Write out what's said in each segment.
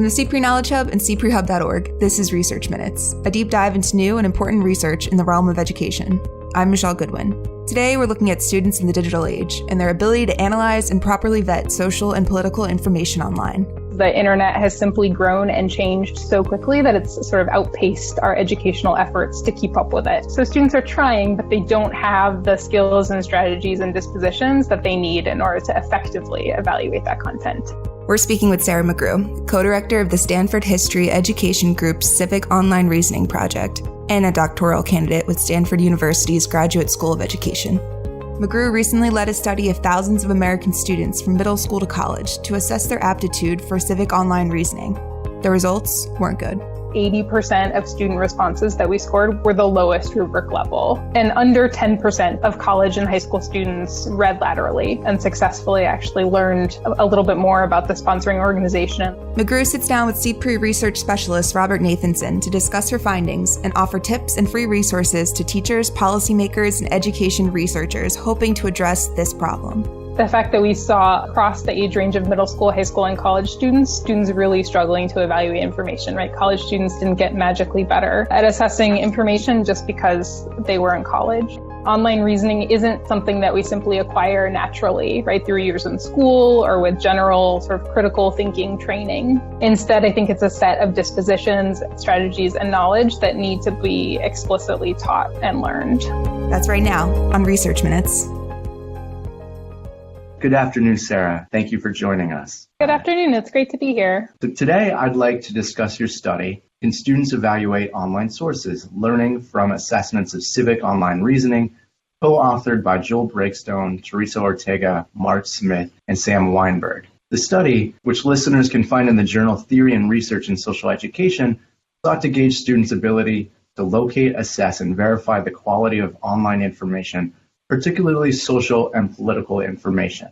From the CPRE Knowledge Hub and cprehub.org, this is Research Minutes, a deep dive into new and important research in the realm of education. I'm Michelle Goodwin. Today, we're looking at students in the digital age and their ability to analyze and properly vet social and political information online. The internet has simply grown and changed so quickly that it's sort of outpaced our educational efforts to keep up with it. So students are trying, but they don't have the skills and strategies and dispositions that they need in order to effectively evaluate that content. We're speaking with Sarah McGrew, co-director of the Stanford History Education Group's Civic Online Reasoning Project, and a doctoral candidate with Stanford University's Graduate School of Education. McGrew recently led a study of thousands of American students from middle school to college to assess their aptitude for civic online reasoning. The results weren't good. 80% of student responses that we scored were the lowest rubric level, and under 10% of college and high school students read laterally and successfully actually learned a little bit more about the sponsoring organization. McGrew sits down with CPRE research specialist Robert Nathenson to discuss her findings and offer tips and free resources to teachers, policymakers, and education researchers hoping to address this problem. The fact that we saw across the age range of middle school, high school, and college students really struggling to evaluate information, right? College students didn't get magically better at assessing information just because they were in college. Online reasoning isn't something that we simply acquire naturally, right, through years in school or with general sort of critical thinking training. Instead, I think it's a set of dispositions, strategies, and knowledge that need to be explicitly taught and learned. That's right now on Research Minutes. Good afternoon, Sarah. Thank you for joining us. Good afternoon. It's great to be here. So today, I'd like to discuss your study, Can Students Evaluate Online Sources? Learning from Assessments of Civic Online Reasoning, co-authored by Joel Breakstone, Teresa Ortega, Mark Smith, and Sam Weinberg. The study, which listeners can find in the journal Theory and Research in Social Education, sought to gauge students' ability to locate, assess, and verify the quality of online information, particularly social and political information.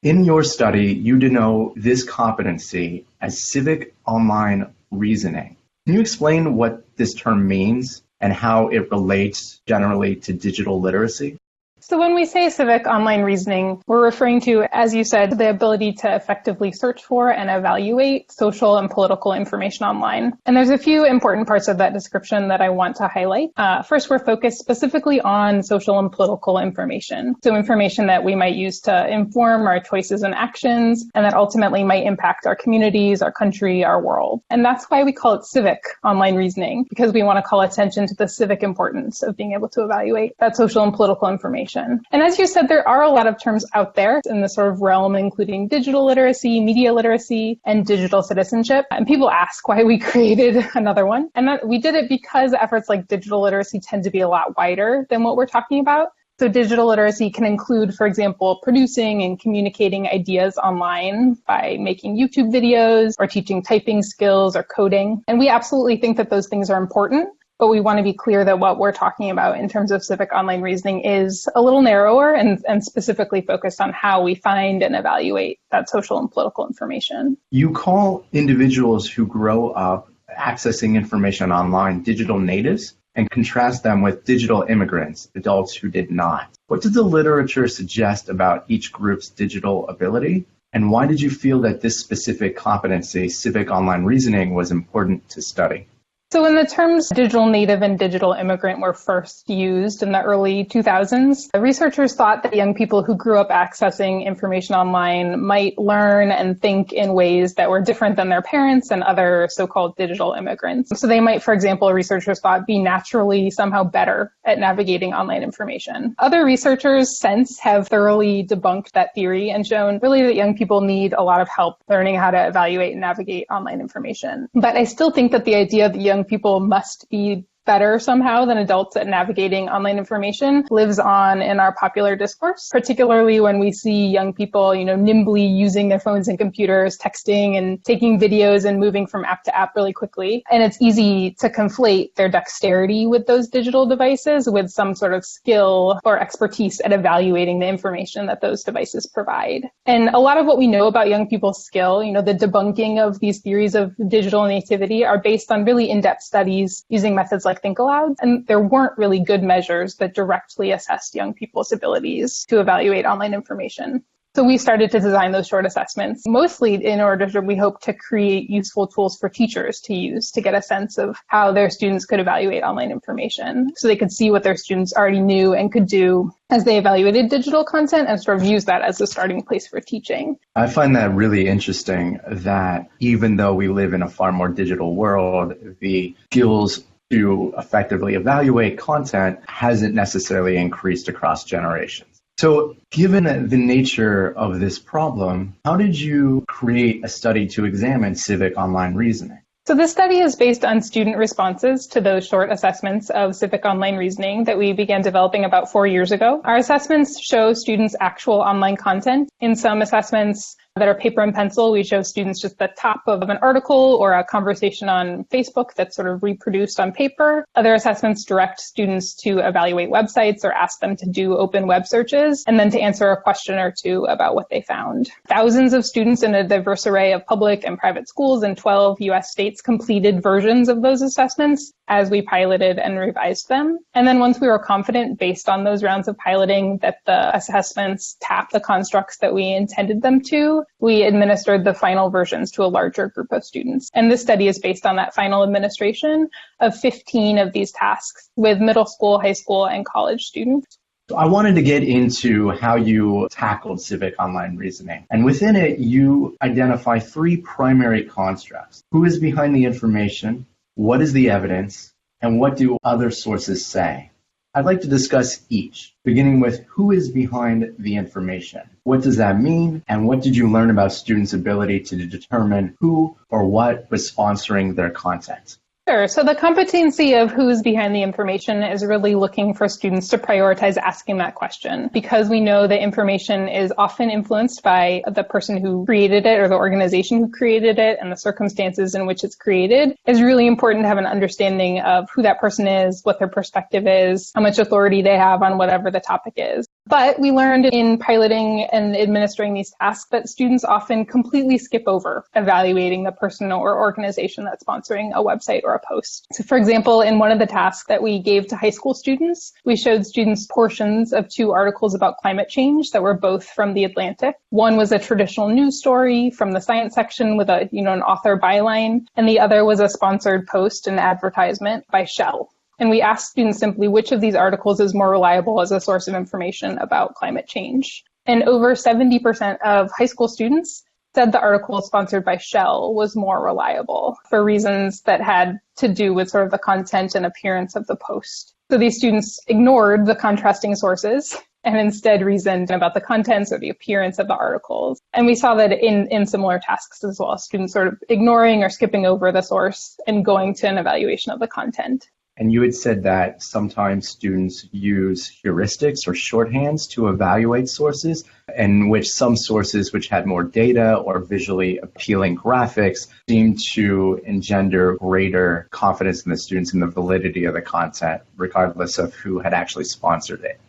In your study, you denote this competency as civic online reasoning. Can you explain what this term means and how it relates generally to digital literacy? So when we say civic online reasoning, we're referring to, as you said, the ability to effectively search for and evaluate social and political information online. And there's a few important parts of that description that I want to highlight. First, we're focused specifically on social and political information. So information that we might use to inform our choices and actions, and that ultimately might impact our communities, our country, our world. And that's why we call it civic online reasoning, because we want to call attention to the civic importance of being able to evaluate that social and political information. And as you said, there are a lot of terms out there in the sort of realm, including digital literacy, media literacy, and digital citizenship. And people ask why we created another one. And that we did it because efforts like digital literacy tend to be a lot wider than what we're talking about. So digital literacy can include, for example, producing and communicating ideas online by making YouTube videos or teaching typing skills or coding. And we absolutely think that those things are important. But we want to be clear that what we're talking about in terms of civic online reasoning is a little narrower and specifically focused on how we find and evaluate that social and political information. You call individuals who grow up accessing information online digital natives and contrast them with digital immigrants, adults who did not. What did the literature suggest about each group's digital ability? And why did you feel that this specific competency, civic online reasoning, was important to study? So when the terms digital native and digital immigrant were first used in the early 2000s, researchers thought that young people who grew up accessing information online might learn and think in ways that were different than their parents and other so-called digital immigrants. So they might, for example, researchers thought, be naturally somehow better at navigating online information. Other researchers since have thoroughly debunked that theory and shown really that young people need a lot of help learning how to evaluate and navigate online information. But I still think that the idea that young people must be better somehow than adults at navigating online information lives on in our popular discourse, particularly when we see young people, nimbly using their phones and computers, texting and taking videos and moving from app to app really quickly. And it's easy to conflate their dexterity with those digital devices with some sort of skill or expertise at evaluating the information that those devices provide. And a lot of what we know about young people's skill, the debunking of these theories of digital nativity are based on really in-depth studies using methods like Think Aloud, and there weren't really good measures that directly assessed young people's abilities to evaluate online information. So we started to design those short assessments, mostly in order to, we hope, to create useful tools for teachers to use to get a sense of how their students could evaluate online information. So they could see what their students already knew and could do as they evaluated digital content and sort of use that as a starting place for teaching. I find that really interesting that even though we live in a far more digital world, the skills to effectively evaluate content hasn't necessarily increased across generations. So given the nature of this problem, how did you create a study to examine civic online reasoning? So this study is based on student responses to those short assessments of civic online reasoning that we began developing about 4 years ago. Our assessments show students actual online content. In some assessments that are paper and pencil, we show students just the top of an article or a conversation on Facebook that's sort of reproduced on paper. Other assessments direct students to evaluate websites or ask them to do open web searches and then to answer a question or two about what they found. Thousands of students in a diverse array of public and private schools in 12 U.S. states completed versions of those assessments as we piloted and revised them. And then once we were confident, based on those rounds of piloting, that the assessments tap the constructs that we intended them to, we administered the final versions to a larger group of students. And this study is based on that final administration of 15 of these tasks with middle school, high school, and college students. So I wanted to get into how you tackled civic online reasoning. And within it, you identify 3 primary constructs. Who is behind the information? What is the evidence? And what do other sources say? I'd like to discuss each, beginning with who is behind the information. What does that mean? And what did you learn about students' ability to determine who or what was sponsoring their content? Sure. So the competency of who's behind the information is really looking for students to prioritize asking that question, because we know that information is often influenced by the person who created it or the organization who created it and the circumstances in which it's created. It's really important to have an understanding of who that person is, what their perspective is, how much authority they have on whatever the topic is. But we learned in piloting and administering these tasks that students often completely skip over evaluating the person or organization that's sponsoring a website or a post. So for example, in one of the tasks that we gave to high school students, we showed students portions of 2 articles about climate change that were both from The Atlantic. One was a traditional news story from the science section with an author byline, and the other was a sponsored post and advertisement by Shell. And we asked students simply which of these articles is more reliable as a source of information about climate change. And over 70% of high school students said the article sponsored by Shell was more reliable for reasons that had to do with sort of the content and appearance of the post. So these students ignored the contrasting sources and instead reasoned about the contents or the appearance of the articles. And we saw that in similar tasks as well, students sort of ignoring or skipping over the source and going to an evaluation of the content. And you had said that sometimes students use heuristics or shorthands to evaluate sources, in which some sources which had more data or visually appealing graphics seemed to engender greater confidence in the students in the validity of the content, regardless of who had actually sponsored it.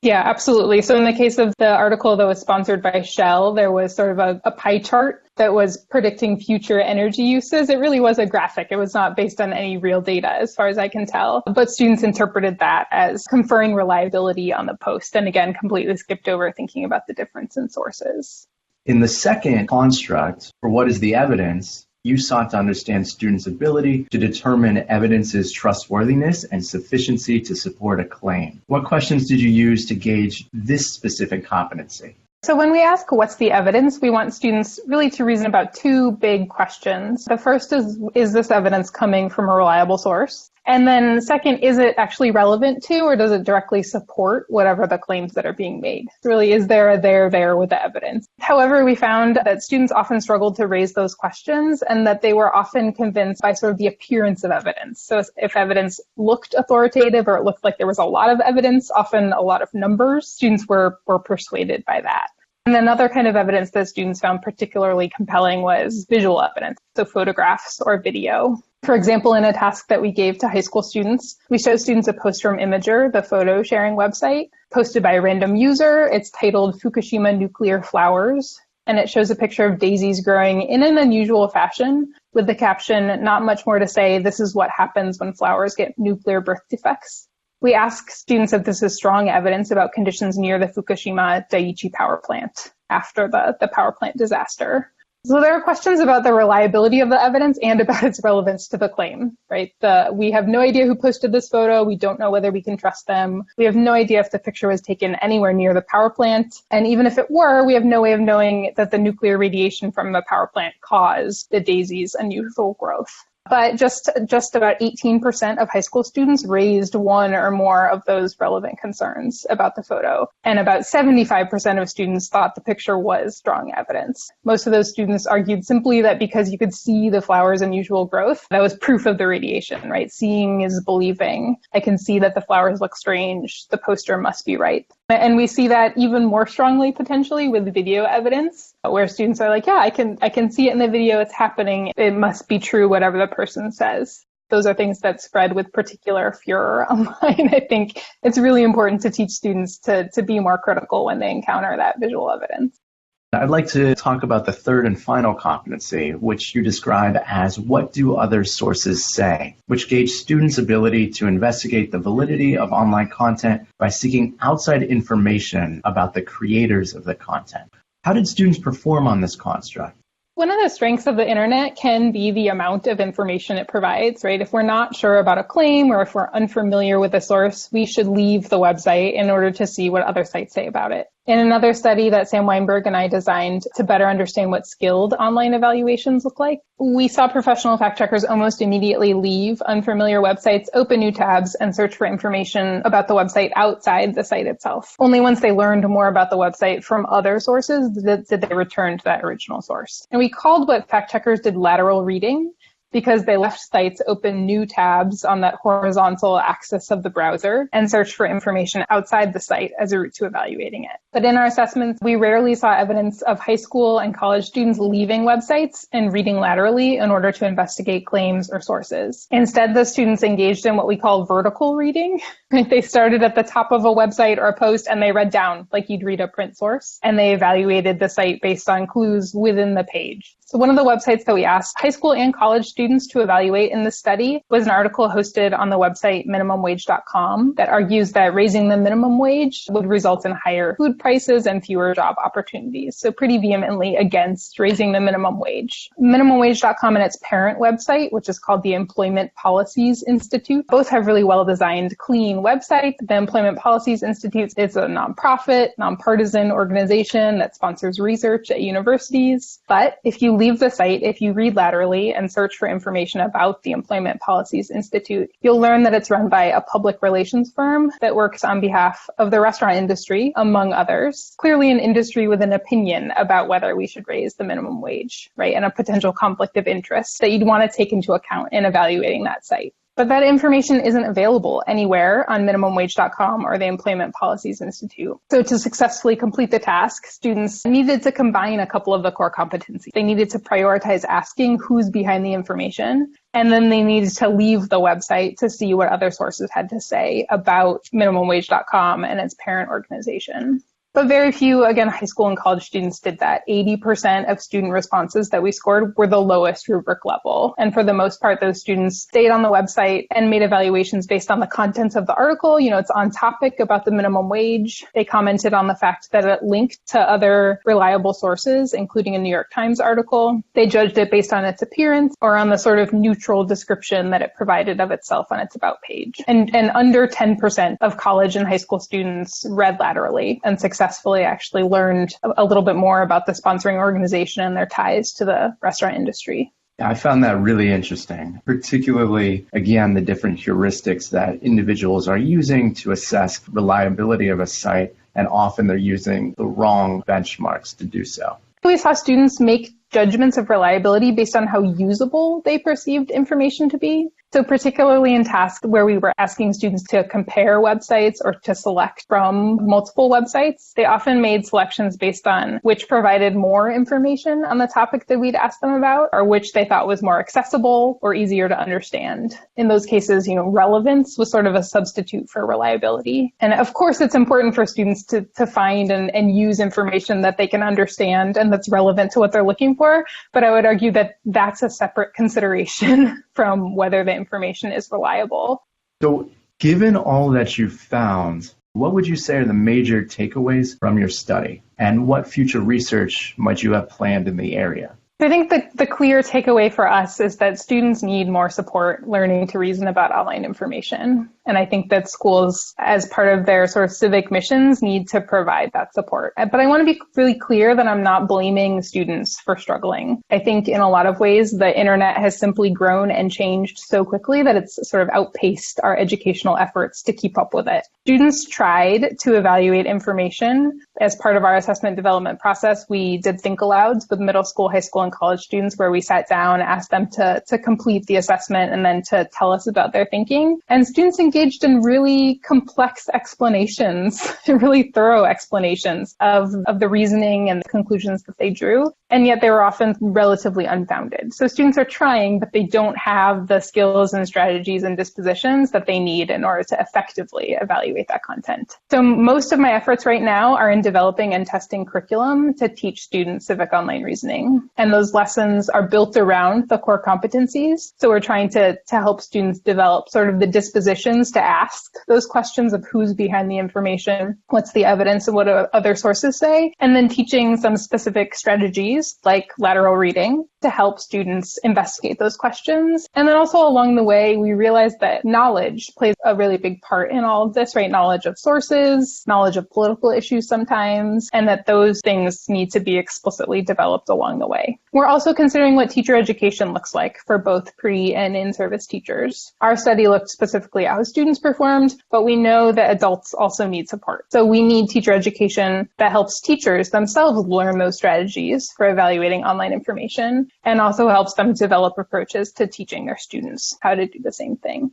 Yeah, absolutely. So in the case of the article that was sponsored by Shell, there was sort of a pie chart that was predicting future energy uses. It really was a graphic. It was not based on any real data, as far as I can tell. But students interpreted that as conferring reliability on the post, and again, completely skipped over thinking about the difference in sources. In the second construct, for what is the evidence, you sought to understand students' ability to determine evidence's trustworthiness and sufficiency to support a claim. What questions did you use to gauge this specific competency? So when we ask what's the evidence, we want students really to reason about 2 big questions. The first is this evidence coming from a reliable source? And then second, is it actually relevant to or does it directly support whatever the claims that are being made? Really, is there a there with the evidence? However, we found that students often struggled to raise those questions and that they were often convinced by sort of the appearance of evidence. So if evidence looked authoritative or it looked like there was a lot of evidence, often a lot of numbers, students were persuaded by that. And another kind of evidence that students found particularly compelling was visual evidence, so photographs or video. For example, in a task that we gave to high school students, we showed students a post from Imager, the photo sharing website, posted by a random user. It's titled Fukushima Nuclear Flowers, and it shows a picture of daisies growing in an unusual fashion with the caption, "Not much more to say, this is what happens when flowers get nuclear birth defects." We ask students if this is strong evidence about conditions near the Fukushima Daiichi power plant after the power plant disaster. So there are questions about the reliability of the evidence and about its relevance to the claim, right? We have no idea who posted this photo. We don't know whether we can trust them. We have no idea if the picture was taken anywhere near the power plant. And even if it were, we have no way of knowing that the nuclear radiation from the power plant caused the daisy's unusual growth. But just about 18% of high school students raised one or more of those relevant concerns about the photo. And about 75% of students thought the picture was strong evidence. Most of those students argued simply that because you could see the flower's unusual growth, that was proof of the radiation, right? Seeing is believing. I can see that the flowers look strange. The poster must be right. And we see that even more strongly potentially with video evidence, where students are like, yeah, I can see it in the video, it's happening. It must be true, whatever the person says. Those are things that spread with particular furor online. I think it's really important to teach students to be more critical when they encounter that visual evidence. I'd like to talk about the third and final competency, which you describe as what do other sources say, which gauge students' ability to investigate the validity of online content by seeking outside information about the creators of the content. How did students perform on this construct? One of the strengths of the internet can be the amount of information it provides, right? If we're not sure about a claim or if we're unfamiliar with a source, we should leave the website in order to see what other sites say about it. In another study that Sam Weinberg and I designed to better understand what skilled online evaluations look like, we saw professional fact checkers almost immediately leave unfamiliar websites, open new tabs, and search for information about the website outside the site itself. Only once they learned more about the website from other sources did they return to that original source. And we called what fact checkers did lateral reading, because they left sites open new tabs on that horizontal axis of the browser and searched for information outside the site as a route to evaluating it. But in our assessments, we rarely saw evidence of high school and college students leaving websites and reading laterally in order to investigate claims or sources. Instead, the students engaged in what we call vertical reading. They started at the top of a website or a post and they read down like you'd read a print source, and they evaluated the site based on clues within the page. So one of the websites that we asked high school and college students to evaluate in this study was an article hosted on the website minimumwage.com that argues that raising the minimum wage would result in higher food prices and fewer job opportunities. So pretty vehemently against raising the minimum wage. Minimumwage.com and its parent website, which is called the Employment Policies Institute, both have really well-designed, clean websites. The Employment Policies Institute is a nonprofit, nonpartisan organization that sponsors research at universities. But if you leave the site, if you read laterally and search for information about the Employment Policies Institute, you'll learn that it's run by a public relations firm that works on behalf of the restaurant industry, among others. Clearly an industry with an opinion about whether we should raise the minimum wage, right? And a potential conflict of interest that you'd want to take into account in evaluating that site. But that information isn't available anywhere on minimumwage.com or the Employment Policies Institute. So to successfully complete the task, students needed to combine a couple of the core competencies. They needed to prioritize asking who's behind the information, and then they needed to leave the website to see what other sources had to say about minimumwage.com and its parent organization. But very few, again, high school and college students did that. 80% of student responses that we scored were the lowest rubric level. And for the most part, those students stayed on the website and made evaluations based on the contents of the article. You know, it's on topic about the minimum wage. They commented on the fact that it linked to other reliable sources, including a New York Times article. They judged it based on its appearance or on the sort of neutral description that it provided of itself on its about page. And under 10% of college and high school students read laterally and successfully actually learned a little bit more about the sponsoring organization and their ties to the restaurant industry. I found that really interesting, particularly, again, the different heuristics that individuals are using to assess reliability of a site, and often they're using the wrong benchmarks to do so. We saw students make judgments of reliability based on how usable they perceived information to be. So particularly in tasks where we were asking students to compare websites or to select from multiple websites, they often made selections based on which provided more information on the topic that we'd asked them about, or which they thought was more accessible or easier to understand. In those cases, relevance was sort of a substitute for reliability. And of course, it's important for students to find and use information that they can understand and that's relevant to what they're looking for. But I would argue that that's a separate consideration from whether the information is reliable. So Given all that you've found, what would you say are the major takeaways from your study? And what future research might you have planned in the area? I think the clear takeaway for us is that students need more support learning to reason about online information. And I think that schools, as part of their sort of civic missions, need to provide that support. But I want to be really clear that I'm not blaming students for struggling. I think in a lot of ways, the internet has simply grown and changed so quickly that it's sort of outpaced our educational efforts to keep up with it. Students tried to evaluate information. As part of our assessment development process, we did think alouds with middle school, high school, and college students where we sat down, asked them to complete the assessment and then to tell us about their thinking. And students engaged in really complex explanations, really thorough explanations of the reasoning and the conclusions that they drew. And yet they were often relatively unfounded. So students are trying, but they don't have the skills and strategies and dispositions that they need in order to effectively evaluate that content. So most of my efforts right now are in developing and testing curriculum to teach students civic online reasoning. And those lessons are built around the core competencies. So we're trying to help students develop sort of the dispositions to ask those questions of who's behind the information, what's the evidence, and what do other sources say, and then teaching some specific strategies like lateral reading to help students investigate those questions. And then also along the way, we realized that knowledge plays a really big part in all of this, right? Knowledge of sources, knowledge of political issues sometimes, and that those things need to be explicitly developed along the way. We're also considering what teacher education looks like for both pre and in-service teachers. Our study looked specifically at how students performed, but we know that adults also need support. So we need teacher education that helps teachers themselves learn those strategies for evaluating online information and also helps them develop approaches to teaching their students how to do the same thing.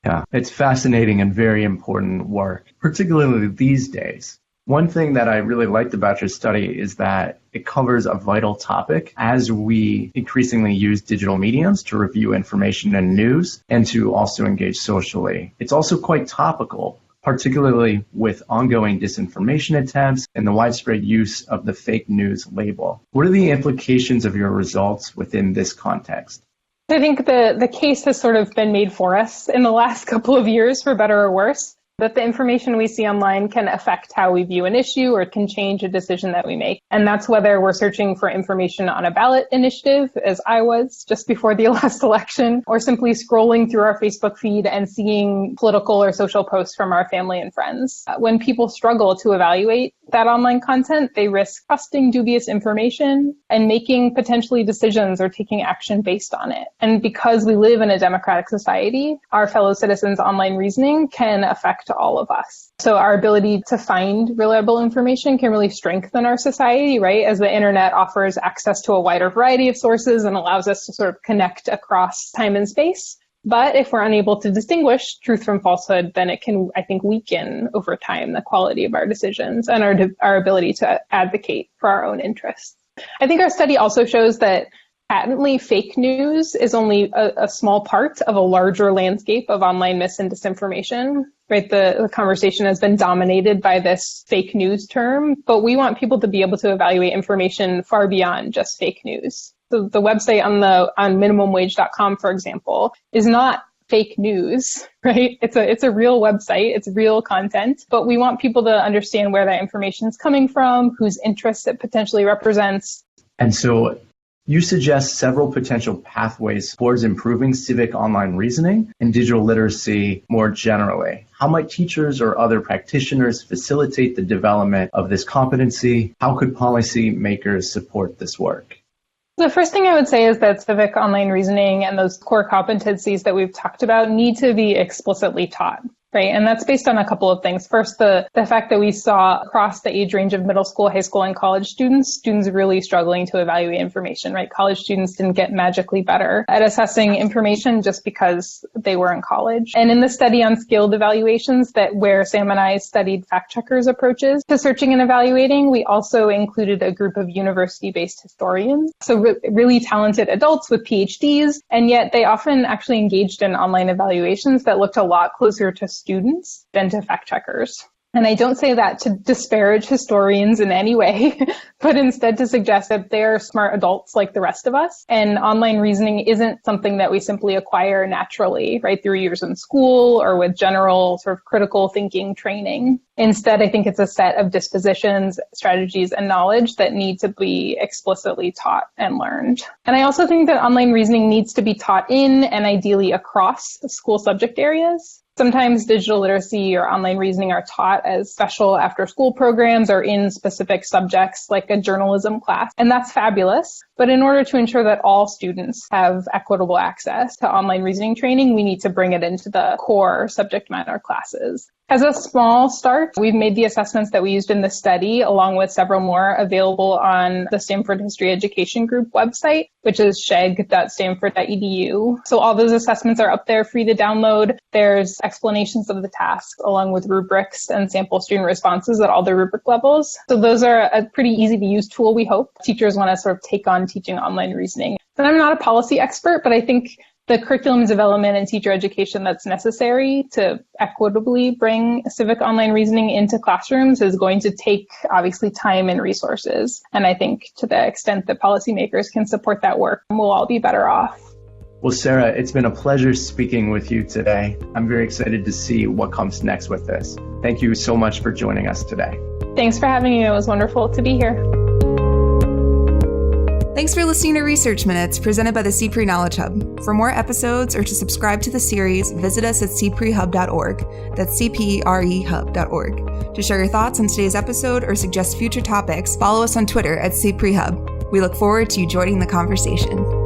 Yeah, it's fascinating and very important work, particularly these days. One thing that I really liked about your study is that it covers a vital topic as we increasingly use digital mediums to review information and news and to also engage socially. It's also quite topical, particularly with ongoing disinformation attempts and the widespread use of the fake news label. What are the implications of your results within this context? I think the case has sort of been made for us in the last couple of years, for better or worse, that the information we see online can affect how we view an issue or can change a decision that we make. And that's whether we're searching for information on a ballot initiative, as I was just before the last election, or simply scrolling through our Facebook feed and seeing political or social posts from our family and friends. When people struggle to evaluate that online content, they risk trusting dubious information and making potentially decisions or taking action based on it. And because we live in a democratic society, our fellow citizens' online reasoning can affect all of us. So our ability to find reliable information can really strengthen our society, right? As the internet offers access to a wider variety of sources and allows us to sort of connect across time and space. But if we're unable to distinguish truth from falsehood, then it can, I think, weaken over time the quality of our decisions and our ability to advocate for our own interests. I think our study also shows that patently fake news is only a small part of a larger landscape of online mis and disinformation. Right, the conversation has been dominated by this fake news term, but we want people to be able to evaluate information far beyond just fake news. So the website on minimumwage.com, for example, is not fake news, right? It's a real website, it's real content, but we want people to understand where that information is coming from, whose interests it potentially represents. And so you suggest several potential pathways towards improving civic online reasoning and digital literacy more generally. How might teachers or other practitioners facilitate the development of this competency? How could policymakers support this work? The first thing I would say is that civic online reasoning and those core competencies that we've talked about need to be explicitly taught. Right. And that's based on a couple of things. First, the fact that we saw across the age range of middle school, high school, and college students really struggling to evaluate information, right? College students didn't get magically better at assessing information just because they were in college. And in the study on skilled evaluations where Sam and I studied fact checkers' approaches to searching and evaluating, we also included a group of university-based historians. So really talented adults with PhDs, and yet they often actually engaged in online evaluations that looked a lot closer to students than to fact checkers. And I don't say that to disparage historians in any way, but instead to suggest that they're smart adults like the rest of us. And online reasoning isn't something that we simply acquire naturally, right, through years in school or with general sort of critical thinking training. Instead, I think it's a set of dispositions, strategies, and knowledge that need to be explicitly taught and learned. And I also think that online reasoning needs to be taught in and ideally across school subject areas. Sometimes digital literacy or online reasoning are taught as special after-school programs or in specific subjects like a journalism class, and that's fabulous. But in order to ensure that all students have equitable access to online reasoning training, we need to bring it into the core subject matter classes. As a small start, we've made the assessments that we used in the study, along with several more, available on the Stanford History Education Group website, which is sheg.stanford.edu. So all those assessments are up there, free to download. There's explanations of the tasks, along with rubrics and sample student responses at all the rubric levels. So those are a pretty easy to use tool, we hope. Teachers want to sort of take on teaching online reasoning. And I'm not a policy expert, but I think the curriculum development and teacher education that's necessary to equitably bring civic online reasoning into classrooms is going to take, obviously, time and resources. And I think to the extent that policymakers can support that work, we'll all be better off. Well, Sarah, it's been a pleasure speaking with you today. I'm very excited to see what comes next with this. Thank you so much for joining us today. Thanks for having me. It was wonderful to be here. Thanks for listening to Research Minutes presented by the CPRE Knowledge Hub. For more episodes or to subscribe to the series, visit us at cprehub.org. That's cprehub.org. To share your thoughts on today's episode or suggest future topics, follow us on Twitter at CPREHub. We look forward to you joining the conversation.